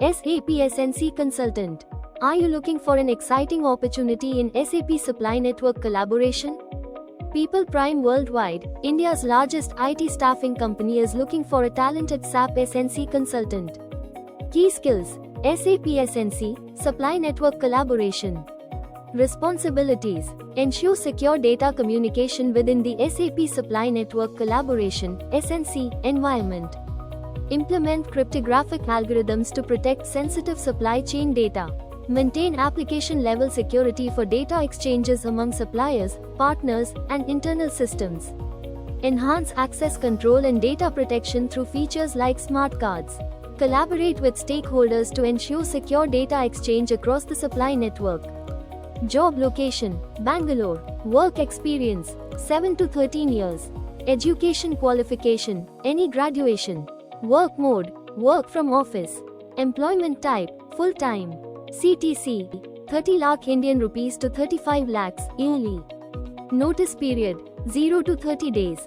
SAP SNC Consultant. Are you looking for an exciting opportunity in SAP Supply Network collaboration? People Prime Worldwide, India's largest IT staffing company, is looking for a talented SAP SNC consultant. Key skills: SAP SNC, Supply Network collaboration. Responsibilities: ensure secure data communication within the SAP Supply Network collaboration (SNC) environment. Implement cryptographic algorithms to protect sensitive supply chain data. Maintain application-level security for data exchanges among suppliers, partners, and internal systems. Enhance access control and data protection through features like smart cards. Collaborate with stakeholders to ensure secure data exchange across the supply network. Job location: Bangalore. Work experience: 7 to 13 years. Education qualification: any graduation. Work mode: work from office. Employment type: full-time. CTC: 30 lakh Indian rupees to 35 lakhs yearly. Notice period: 0 to 30 days.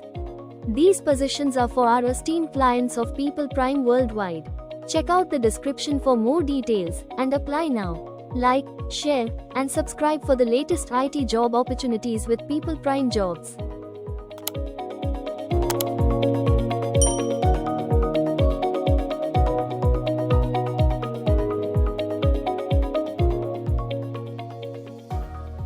These positions are for our esteemed clients of People Prime Worldwide. Check out the description for more details and apply now. Like, share, and subscribe for the latest IT job opportunities with People Prime Jobs.